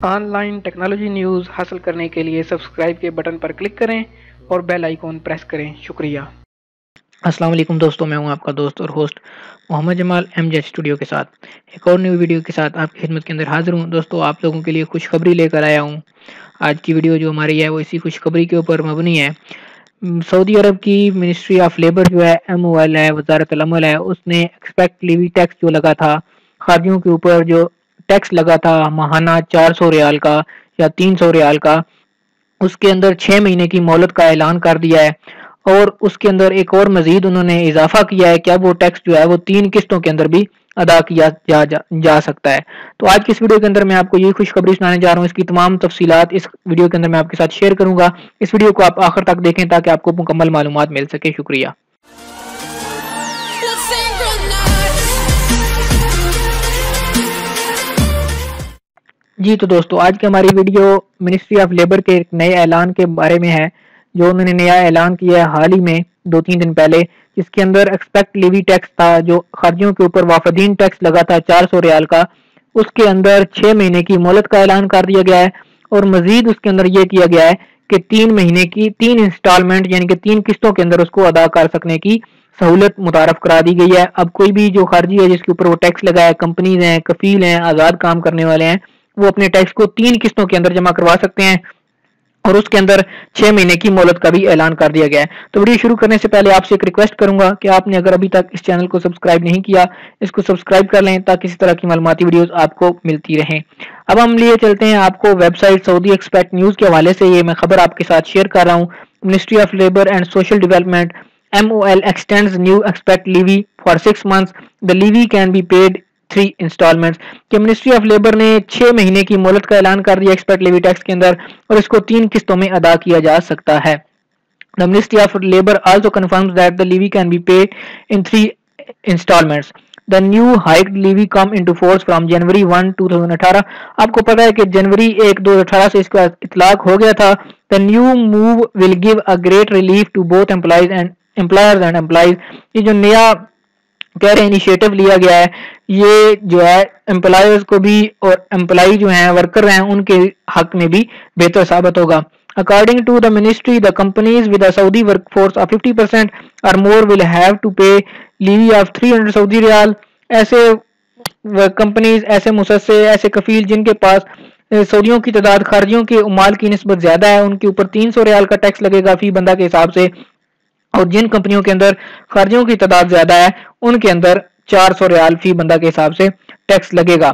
Online technology news हासिल करने के लिए सब्सक्राइब के बटन पर क्लिक करें और बेल आइकॉन प्रेस करें। शुक्रिया। अस्सलाम वालेकुम दोस्तों, मैं हूं आपका दोस्त और host Mohammed Jamal MJ studio के साथ एक और न्यू वीडियो के साथ आपकी खिदमत के अंदर हाजिर हूं। दोस्तों, आप लोगों के लिए खुशखबरी लेकर आया हूं। आज की वीडियो जो हमारी है वो इसी खुशखबरी के ऊपर मबनी है। सऊदी अरब की मिनिस्ट्री ऑफ लेबर जो है, MOL है, वजारत अल-अमल है, उसने एक्सपेक्ट लिवी टैक्स जो लगा था, खादियों के ऊपर जो टैक्स लगा था माहाना 400 रियाल का या 300 रियाल का, उसके अंदर 6 महीने की मोहलत का ऐलान कर दिया है। और उसके अंदर एक और मजीद उन्होंने इजाफा किया है कि अब वो टैक्स जो है वो 3 किस्तों के अंदर भी अदा किया जा सकता है। तो आज की इस वीडियो के अंदर मैं आपको यही खुशखबरी सुनाने जा रहा हूँ। इसकी तमाम तफसीलात इस वीडियो के अंदर मैं आपके साथ शेयर करूंगा। इस वीडियो को आप आखिर तक देखें ताकि आपको मुकम्मल मालूमात मिल सके। शुक्रिया। जी तो दोस्तों, आज की हमारी वीडियो मिनिस्ट्री ऑफ लेबर के एक नए ऐलान के बारे में है, जो उन्होंने नया ऐलान किया है हाल ही में 2-3 दिन पहले, जिसके अंदर एक्सपेक्ट लिवी टैक्स था, जो खर्चियों के ऊपर वाफदीन टैक्स लगा था 400 रियाल का, उसके अंदर 6 महीने की मोहलत का ऐलान कर दिया गया है। और मजीद उसके अंदर यह किया गया है कि 3 महीने की 3 इंस्टॉलमेंट यानी कि 3 किस्तों के अंदर उसको अदा कर सकने की सहूलत मुतारफ करा दी गई है। अब कोई भी जो खर्ची है जिसके ऊपर वो टैक्स लगा है, कंपनीज हैं, कफील हैं, आज़ाद काम करने वाले हैं, वो अपने टैक्स को 3 किस्तों के अंदर जमा करवा सकते हैं। और उसके अंदर 6 महीने की मोहलत का भी ऐलान कर दिया गया है। तो वीडियो शुरू करने से पहले आपसे एक रिक्वेस्ट करूंगा कि आपने अगर अभी तक इस चैनल को सब्सक्राइब नहीं किया, इसको सब्सक्राइब कर लें ताकि इसी तरह की मालूमाती वीडियोस आपको मिलती रहें। अब हम लिए चलते हैं आपको वेबसाइट सऊदी एक्सपेक्ट न्यूज के हवाले से। ये मैं खबर आपके साथ शेयर कर रहा हूँ। Ministry of labour and social development MOL extends new expect levy for 6 months. The levy can be paid 3 installments. कि मिनिस्ट्री ऑफ लेबर ने 6 महीने की मोहलत का ऐलान कर दिया एक्सपेक्ट लिवी टैक्स के अंदर, और इसको 3 किस्तों में अदा किया जा सकता है। The Ministry of Labor also confirms that the levy can be paid in 3 installments. The new hiked levy come into force from January 1, 2018. आपको पता है कि जनवरी 1, 2018 से इसका इतलाक हो गया था। The new move will give a great relief to both employees and employees. ये जो नया कह रहे इनिशिएटिव लिया गया है, ये जो है एम्प्लॉयर्स को भी और एम्प्लॉय जो हैं, वर्कर हैं, उनके हक में भी बेहतर साबित होगा। According to the ministry, the companies with a Saudi workforce of 50% or more will have to pay levy of 300 Saudi riyal. ऐसे कंपनीज, ऐसे मुसस्से, ऐसे कफील जिनके पास सऊदियों की तादाद खारजियों के उमाल की निस्बत ज्यादा है, उनके ऊपर 300 रियाल का टैक्स लगेगा फी बंदा के हिसाब से। और जिन कंपनियों के अंदर खर्चियों की तादाद ज्यादा है, उनके अंदर 400 रियाल फी बंदा के हिसाब से टैक्स लगेगा।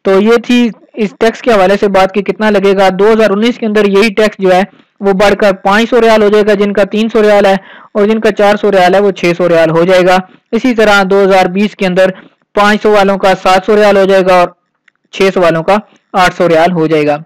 तो ये थी इस टैक्स के हवाले से बात कि कितना लगेगा। 2019 के अंदर यही टैक्स जो है वो बढ़कर 500 रियाल हो जाएगा, जिनका 300 रियाल है, और जिनका 400 रियाल है वो 600 रियाल हो जाएगा। इसी तरह 2020 के अंदर 500 वालों का 700 रियाल हो जाएगा और 600 वालों का 800 रियाल हो जाएगा।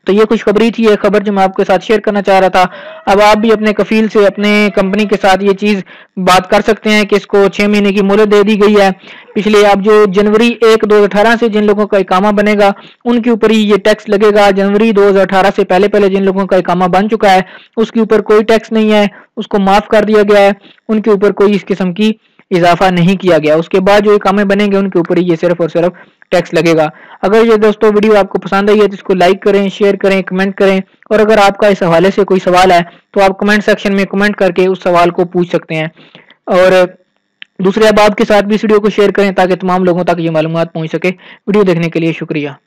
तो ये खुशखबरी थी, ये खबर जो मैं आपके साथ शेयर करना चाह रहा था। अब आप भी अपने कफील से, अपने कंपनी के साथ ये चीज बात कर सकते हैं कि इसको 6 महीने की मोहलत दे दी गई है। पिछले अब जो जनवरी 1, 2018 से जिन लोगों का इकामा बनेगा उनके ऊपर ही ये टैक्स लगेगा। जनवरी 2018 से पहले पहले जिन लोगों का इकामा बन चुका है उसके ऊपर कोई टैक्स नहीं है, उसको माफ कर दिया गया है, उनके ऊपर कोई इस किस्म की इजाफा नहीं किया गया। उसके बाद जो इकामे बनेंगे उनके ऊपर ही ये सिर्फ और सिर्फ टैक्स लगेगा। अगर ये दोस्तों वीडियो आपको पसंद आई है तो इसको लाइक करें, शेयर करें, कमेंट करें, और अगर आपका इस हवाले से कोई सवाल है तो आप कमेंट सेक्शन में कमेंट करके उस सवाल को पूछ सकते हैं। और दूसरे अहबाब के साथ भी इस वीडियो को शेयर करें ताकि तमाम लोगों तक ये मालूमात पहुंच सके। वीडियो देखने के लिए शुक्रिया।